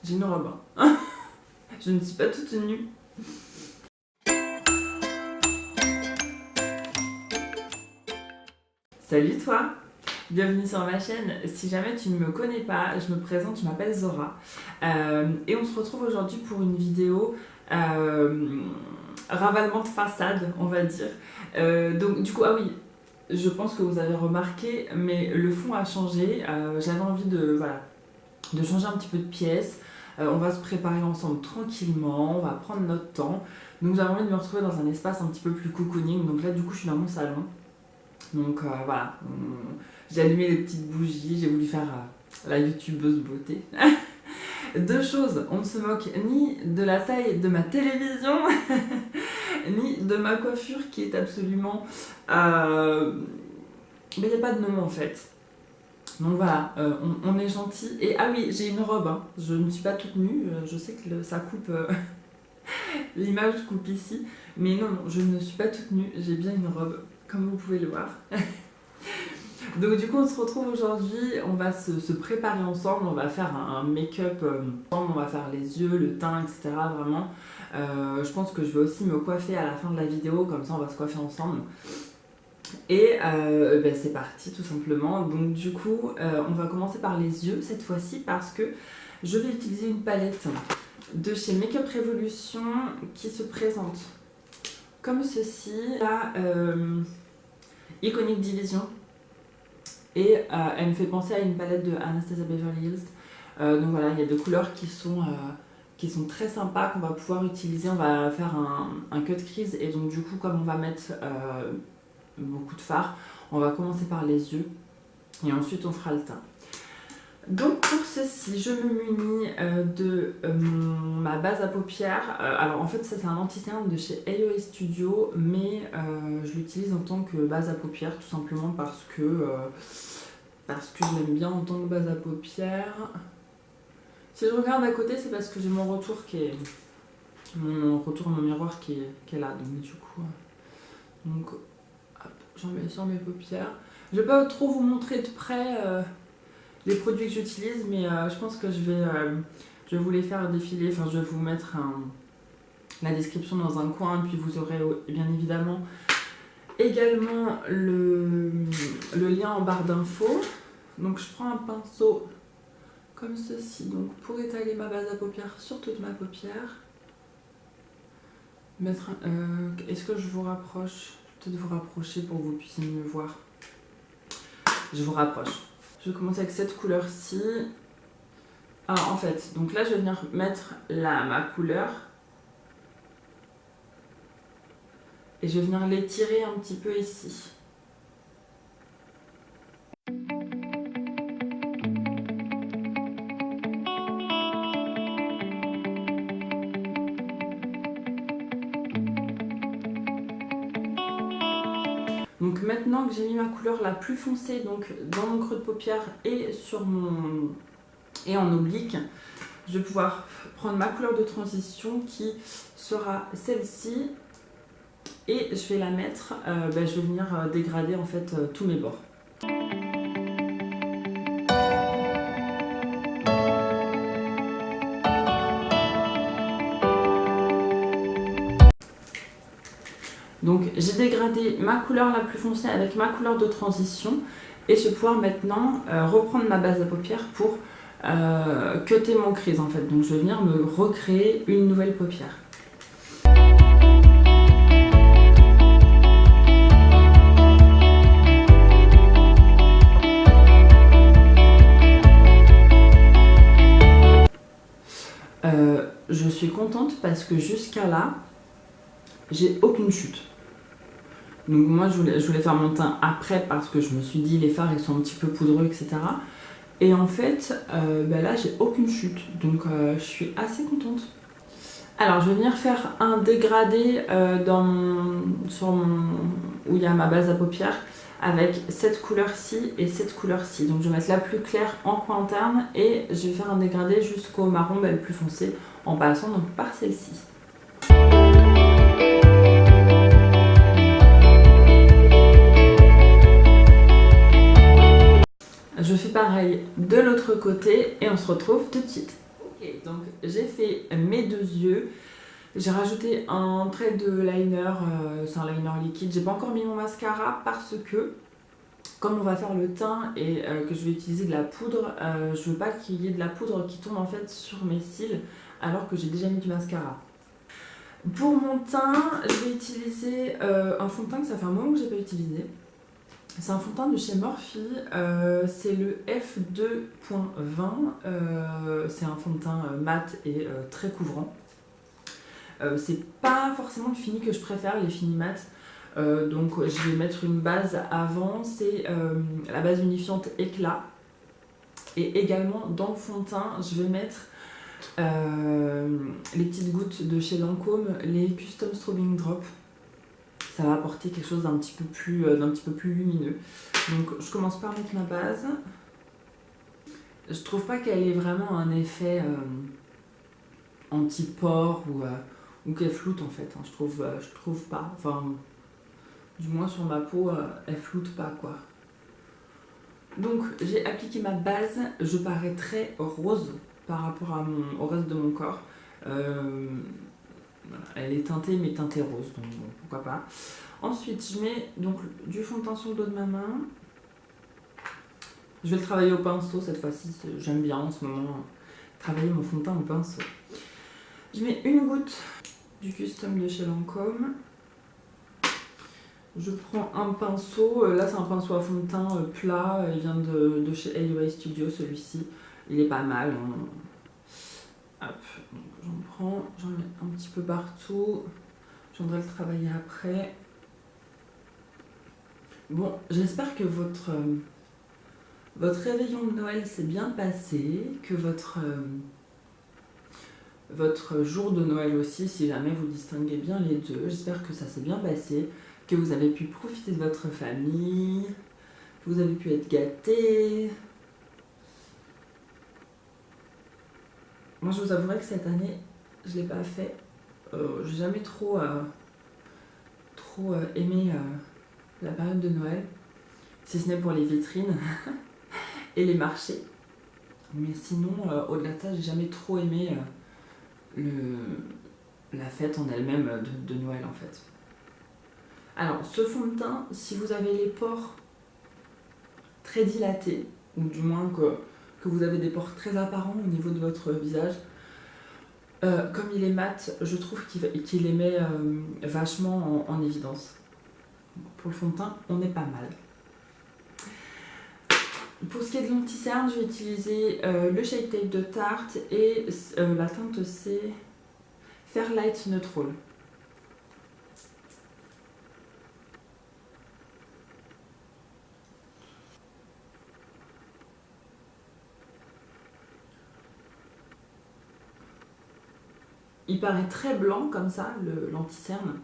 J'ai une robe. Hein. Je ne suis pas toute nue. Salut toi! Bienvenue sur ma chaîne. Si jamais tu ne me connais pas, je me présente, je m'appelle Zora. Et on se retrouve aujourd'hui pour une vidéo ravalement de façade, on va dire. Donc du coup, ah oui, je pense que vous avez remarqué, mais le fond a changé. J'avais envie de changer un petit peu de pièce. On va se préparer ensemble tranquillement, on va prendre notre temps. Donc j'avais envie de me retrouver dans un espace un petit peu plus cocooning. Donc là du coup je suis dans mon salon. Donc voilà, j'ai allumé les petites bougies, j'ai voulu faire la youtubeuse beauté. Deux choses, on ne se moque ni de la taille de ma télévision, ni de ma coiffure qui est absolument... Mais il n'y a pas de nom en fait. Donc voilà, on est gentil. Et ah oui, j'ai une robe, hein. Je ne suis pas toute nue, je sais que ça coupe, l'image coupe ici. Mais non, je ne suis pas toute nue, j'ai bien une robe, comme vous pouvez le voir. Donc du coup on se retrouve aujourd'hui, on va se préparer ensemble, on va faire un make-up ensemble, on va faire les yeux, le teint, etc. Vraiment. Je pense que je vais aussi me coiffer à la fin de la vidéo, comme ça on va se coiffer ensemble. Et c'est parti tout simplement. Donc du coup on va commencer par les yeux cette fois-ci parce que je vais utiliser une palette de chez Makeup Revolution qui se présente comme ceci. La Iconic Division. Et elle me fait penser à une palette de Anastasia Beverly Hills. Donc voilà, il y a des couleurs qui sont très sympas qu'on va pouvoir utiliser. On va faire un cut crease et donc du coup comme on va mettre beaucoup de fard, on va commencer par les yeux et ensuite on fera le teint. Donc pour ceci, je me munis de ma base à paupières. Alors en fait ça c'est un anti-cerne de chez AOA Studio, mais je l'utilise en tant que base à paupières tout simplement parce que je l'aime bien en tant que base à paupières. Si je regarde à côté c'est parce que j'ai mon retour mon miroir qui est là. Donc du coup, hop, j'en mets sur mes paupières. Je vais pas trop vous montrer de près les produits que j'utilise, mais je pense que je vais vous les faire défiler. Enfin, je vais vous mettre la description dans un coin, puis vous aurez bien évidemment également le lien en barre d'infos. Donc je prends un pinceau comme ceci, donc pour étaler ma base à paupières sur toute ma paupière. Est-ce que je vous rapproche? Peut-être vous rapprocher pour que vous puissiez mieux voir. Je vous rapproche. Je vais commencer avec cette couleur-ci. Alors en fait, donc là je vais venir mettre ma couleur. Et je vais venir l'étirer un petit peu ici. Donc maintenant que j'ai mis ma couleur la plus foncée donc dans mon creux de paupière et en oblique, je vais pouvoir prendre ma couleur de transition qui sera celle-ci et je vais la mettre, je vais venir dégrader en fait tous mes bords. Donc j'ai dégradé ma couleur la plus foncée avec ma couleur de transition et je vais pouvoir maintenant reprendre ma base à paupières pour cutter mon crease en fait. Donc je vais venir me recréer une nouvelle paupière. Je suis contente parce que jusqu'à là, j'ai aucune chute. Donc moi je voulais faire mon teint après parce que je me suis dit les fards ils sont un petit peu poudreux, etc. Et en fait là j'ai aucune chute, donc je suis assez contente. Alors je vais venir faire un dégradé où il y a ma base à paupières avec cette couleur-ci et cette couleur-ci. Donc je vais mettre la plus claire en coin interne et je vais faire un dégradé jusqu'au marron le plus foncé en passant donc par celle-ci. Je fais pareil de l'autre côté et on se retrouve tout de suite. Ok, donc j'ai fait mes deux yeux. J'ai rajouté un trait de liner, c'est un liner liquide. J'ai pas encore mis mon mascara parce que, comme on va faire le teint et que je vais utiliser de la poudre, je veux pas qu'il y ait de la poudre qui tombe en fait sur mes cils alors que j'ai déjà mis du mascara. Pour mon teint, je vais utiliser un fond de teint que ça fait un moment que j'ai pas utilisé. C'est un fond de teint de chez Morphe, c'est le F2.20, c'est un fond de teint mat et très couvrant. C'est pas forcément le fini que je préfère, les finis mat. Donc je vais mettre une base avant, c'est la base unifiante éclat. Et également dans le fond de teint, je vais mettre les petites gouttes de chez Lancôme, les Custom Strobing Drop. Ça va apporter quelque chose d'un petit peu plus lumineux. Donc je commence par mettre ma base. Je trouve pas qu'elle ait vraiment un effet anti-pore ou qu'elle floute en fait. Je trouve pas. Enfin, du moins sur ma peau, elle floute pas quoi. Donc j'ai appliqué ma base. Je parais très rose par rapport au reste de mon corps. Voilà, elle est teintée mais teintée rose, donc bon, pourquoi pas. Ensuite, je mets donc du fond de teint sur le dos de ma main. Je vais le travailler au pinceau cette fois-ci, j'aime bien en ce moment travailler mon fond de teint au pinceau. Je mets une goutte du Custom de chez Lancôme. Je prends un pinceau, là c'est un pinceau à fond de teint plat, il vient de chez AUA Studio celui-ci, il est pas mal. Hop, j'en prends, j'en mets un petit peu partout, je viendrai le travailler après. Bon, j'espère que votre réveillon de Noël s'est bien passé, que votre jour de Noël aussi, si jamais vous distinguez bien les deux. J'espère que ça s'est bien passé, que vous avez pu profiter de votre famille, que vous avez pu être gâtés. Moi, je vous avouerai que cette année, je ne l'ai pas fait. J'ai jamais trop aimé la période de Noël, si ce n'est pour les vitrines et les marchés. Mais sinon, au-delà de ça, j'ai jamais trop aimé la fête en elle-même de Noël en fait. Alors, ce fond de teint, si vous avez les pores très dilatés, ou du moins que vous avez des pores très apparents au niveau de votre visage, comme il est mat, je trouve qu'il les met vachement en évidence. Pour le fond de teint, on est pas mal. Pour ce qui est de l'anti-cerne, je vais utiliser le Shape Tape de Tarte et la teinte c'est Fairlight Neutral. Il paraît très blanc comme ça, l'anti-cerne.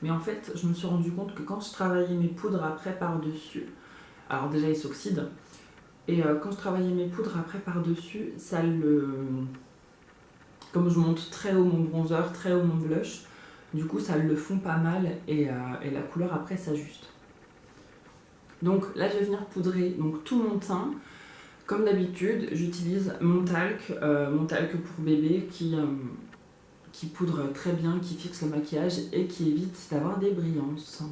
Mais en fait, je me suis rendu compte que quand je travaillais mes poudres après par-dessus, alors déjà il s'oxyde, et quand je travaillais mes poudres après par-dessus, comme je monte très haut mon bronzer, très haut mon blush, du coup ça le fond pas mal et la couleur après s'ajuste. Donc là je vais venir poudrer donc, tout mon teint. Comme d'habitude, j'utilise mon talc pour bébé qui poudre très bien, qui fixe le maquillage et qui évite d'avoir des brillances.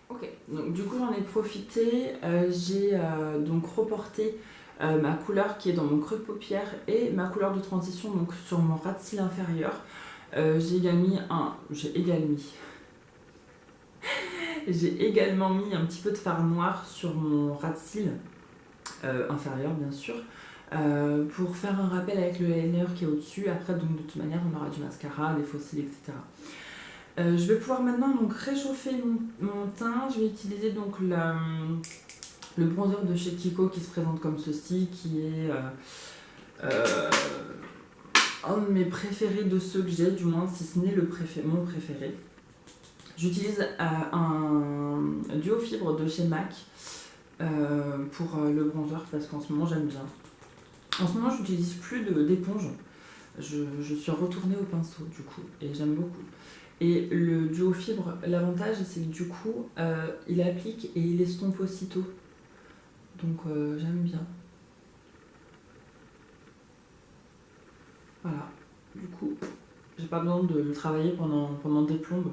Ok, donc du coup j'en ai profité, j'ai donc reporté ma couleur qui est dans mon creux de paupière et ma couleur de transition donc sur mon ras de cils inférieur. J'ai également mis un petit peu de fard noir sur mon ras de cils inférieur bien sûr. Pour faire un rappel avec le liner qui est au-dessus. Après, donc, de toute manière, on aura du mascara, des faux cils, etc. Je vais pouvoir maintenant donc, réchauffer mon teint. Je vais utiliser donc le bronzer de chez Kiko qui se présente comme ceci, qui est un de mes préférés de ceux que j'ai, du moins, si ce n'est mon préféré. J'utilise un duo fibre de chez MAC pour le bronzer parce qu'en ce moment, j'aime bien. En ce moment, je n'utilise plus d'éponge. Je suis retournée au pinceau, du coup, et j'aime beaucoup. Et le duo fibre, l'avantage, c'est que du coup, il applique et il estompe aussitôt. Donc, j'aime bien. Voilà, du coup, j'ai pas besoin de le travailler pendant des plombes.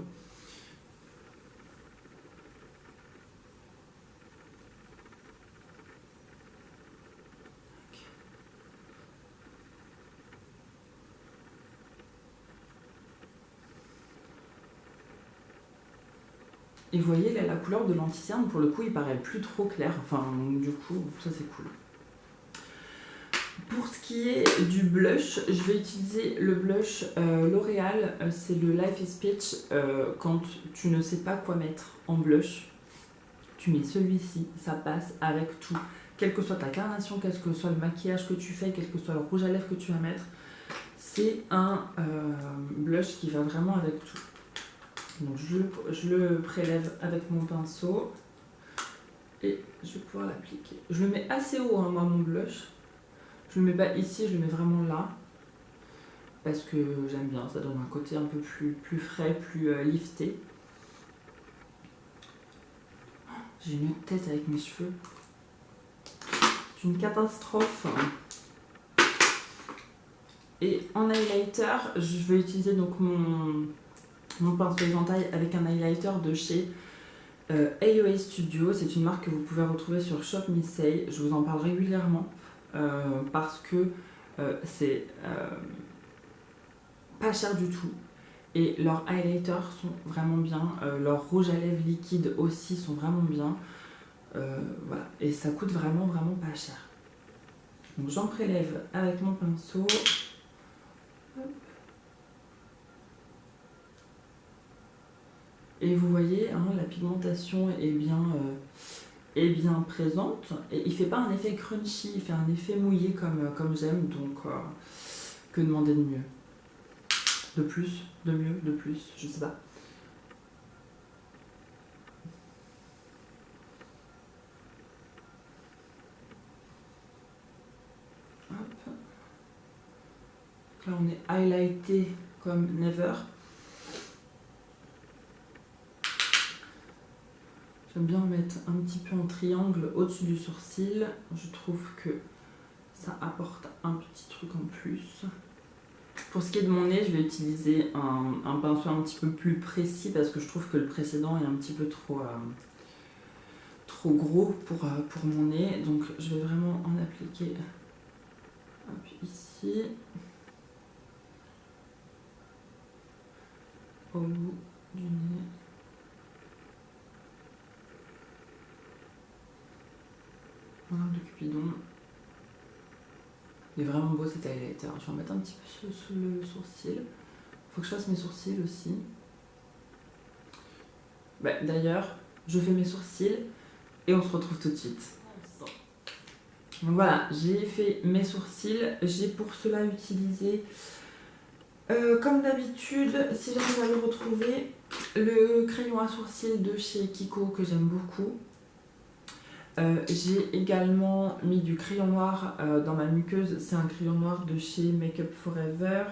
Et vous voyez, là, la couleur de l'anti-cerne, pour le coup, il paraît plus trop clair. Enfin, du coup, ça c'est cool. Pour ce qui est du blush, je vais utiliser le blush L'Oréal. C'est le Life is Peach. Quand tu ne sais pas quoi mettre en blush, tu mets celui-ci. Ça passe avec tout. Quelle que soit ta carnation, quel que soit le maquillage que tu fais, quel que soit le rouge à lèvres que tu vas mettre. C'est un blush qui va vraiment avec tout. Donc je le prélève avec mon pinceau et je vais pouvoir l'appliquer. Je le mets assez haut, hein, moi, mon blush. Je le mets pas ici, je le mets vraiment là. Parce que j'aime bien, ça donne un côté un peu plus frais, plus lifté. J'ai une tête avec mes cheveux. C'est une catastrophe. Et en highlighter, je vais utiliser donc mon pinceau éventail avec un highlighter de chez AOA Studio. C'est une marque que vous pouvez retrouver sur Shop Me Say. Je vous en parle régulièrement parce que c'est pas cher du tout. Et leurs highlighters sont vraiment bien. Leurs rouges à lèvres liquides aussi sont vraiment bien. Voilà. Et ça coûte vraiment pas cher. Donc j'en prélève avec mon pinceau. Hop. Et vous voyez, hein, la pigmentation est bien présente. Et il fait pas un effet crunchy, il fait un effet mouillé comme j'aime. Donc que demander de mieux? De plus, de mieux, de plus, je sais pas. Hop. Là on est highlighté comme never. J'aime bien mettre un petit peu en triangle au-dessus du sourcil. Je trouve que ça apporte un petit truc en plus. Pour ce qui est de mon nez, je vais utiliser un pinceau un petit peu plus précis parce que je trouve que le précédent est un petit peu trop gros pour mon nez. Donc je vais vraiment en appliquer ici, au bout du nez. Voilà, de Cupidon. Il est vraiment beau cet highlighter. Je vais en mettre un petit peu sous le sourcil. Faut que je fasse mes sourcils aussi. Bah, d'ailleurs, je fais mes sourcils et on se retrouve tout de suite. Donc voilà, j'ai fait mes sourcils. J'ai pour cela utilisé, comme d'habitude, si j'arrive à le retrouver, le crayon à sourcils de chez Kiko que j'aime beaucoup. J'ai également mis du crayon noir dans ma muqueuse. C'est un crayon noir de chez Make Up Forever.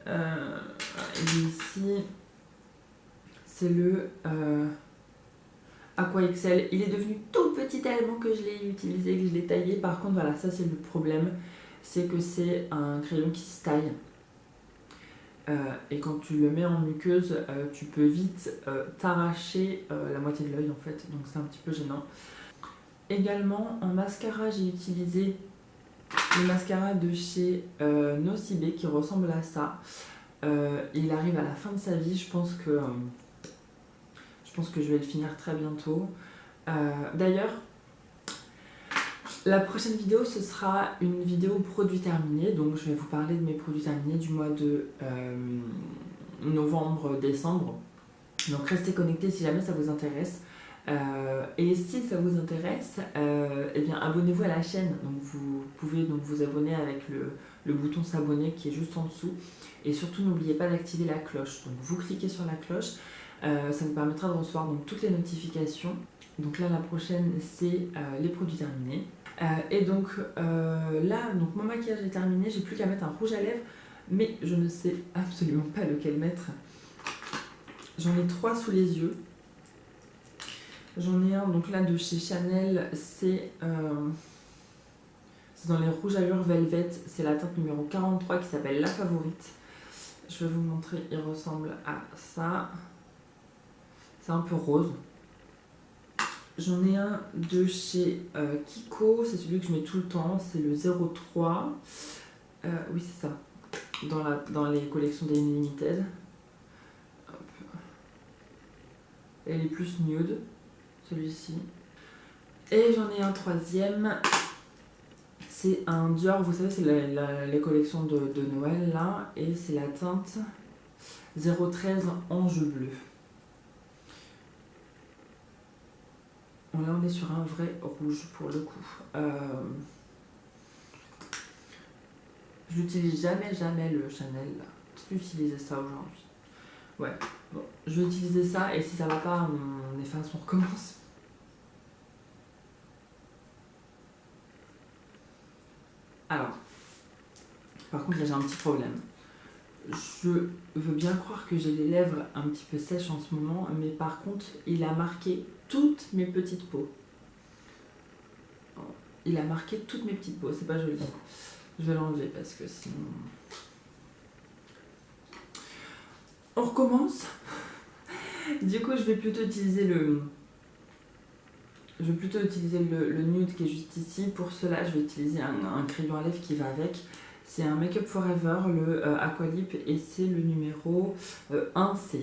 Et ici, c'est le Aqua XL. Il est devenu tout petit tellement que je l'ai utilisé, que je l'ai taillé. Par contre, voilà, ça c'est le problème. C'est que c'est un crayon qui se taille. Et quand tu le mets en muqueuse, tu peux vite t'arracher la moitié de l'œil en fait. Donc c'est un petit peu gênant. Également en mascara, j'ai utilisé le mascara de chez Nocibé qui ressemble à ça. Il arrive à la fin de sa vie, je pense que je vais le finir très bientôt. D'ailleurs, la prochaine vidéo, ce sera une vidéo produits terminés. Donc je vais vous parler de mes produits terminés du mois de novembre-décembre. Donc restez connectés si jamais ça vous intéresse. Et si ça vous intéresse, eh bien abonnez-vous à la chaîne. Donc vous pouvez donc vous abonner avec le bouton s'abonner qui est juste en dessous. Et surtout n'oubliez pas d'activer la cloche. Donc vous cliquez sur la cloche, ça vous permettra de recevoir donc toutes les notifications. Donc là la prochaine c'est les produits terminés. Et donc là donc mon maquillage est terminé, j'ai plus qu'à mettre un rouge à lèvres, mais je ne sais absolument pas lequel mettre. J'en ai 3 sous les yeux. J'en ai un donc là de chez Chanel, c'est C'est dans les rouges allures Velvet. C'est la teinte numéro 43 qui s'appelle La Favorite. Je vais vous montrer, il ressemble à ça. C'est un peu rose. J'en ai un de chez Kiko, c'est celui que je mets tout le temps, c'est le 03. Oui, c'est ça, dans les collections des Limited. Hop. Elle est plus nude, celui-ci. Et j'en ai un troisième, c'est un Dior, vous savez, c'est les collections de Noël là, et c'est la teinte 013 Ange Bleu. Bon, là on est sur un vrai rouge pour le coup. Je n'utilise jamais le Chanel là. J'ai utilisé ça aujourd'hui. Ouais, bon, je vais utiliser ça et si ça va pas, on efface, on recommence. Alors, par contre là j'ai un petit problème. Je veux bien croire que j'ai les lèvres un petit peu sèches en ce moment, mais par contre il a marqué toutes mes petites peaux. Il a marqué toutes mes petites peaux, c'est pas joli. Je vais l'enlever parce que sinon... On recommence. Du coup, je vais plutôt utiliser le nude qui est juste ici. Pour cela, je vais utiliser un crayon à lèvres qui va avec. C'est un Make Up Forever, le Aqualip, et c'est le numéro 1C.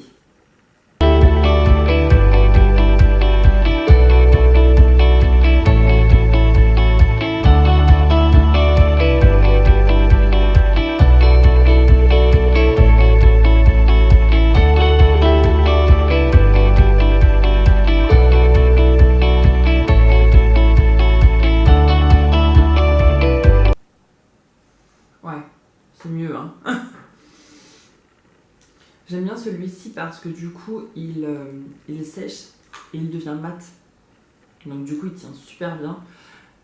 Ouais, c'est mieux, hein. J'aime bien celui-ci parce que du coup, il sèche et il devient mat. Donc du coup, il tient super bien.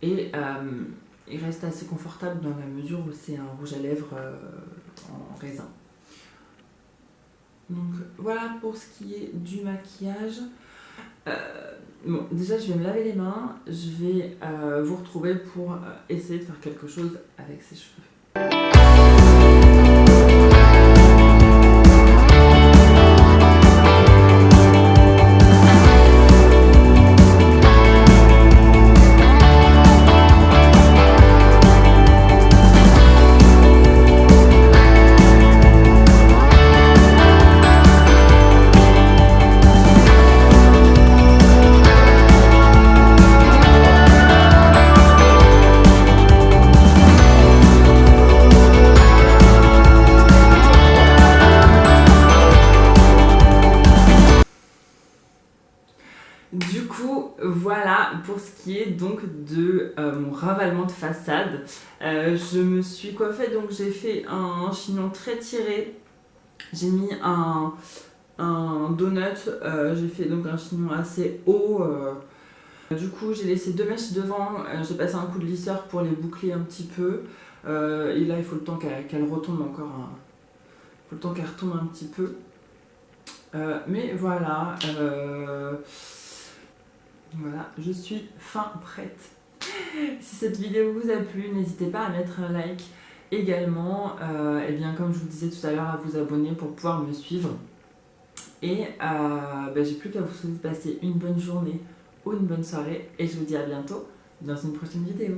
Et il reste assez confortable dans la mesure où c'est un rouge à lèvres en raisin. Donc voilà pour ce qui est du maquillage. Bon, déjà je vais me laver les mains. Je vais vous retrouver pour essayer de faire quelque chose avec ses cheveux. Du coup, voilà pour ce qui est donc de mon ravalement de façade. Je me suis coiffée, donc j'ai fait un chignon très tiré. J'ai mis un donut, j'ai fait donc un chignon assez haut. Du coup, j'ai laissé 2 mèches devant, j'ai passé un coup de lisseur pour les boucler un petit peu. Et là, il faut le temps qu'elle retombe encore. Il faut le temps qu'elle retombe un petit peu. Mais voilà. Voilà, je suis fin prête. Si cette vidéo vous a plu, n'hésitez pas à mettre un like. Également, et bien comme je vous disais tout à l'heure, à vous abonner pour pouvoir me suivre. Et j'ai plus qu'à vous souhaiter de passer une bonne journée ou une bonne soirée. Et je vous dis à bientôt dans une prochaine vidéo.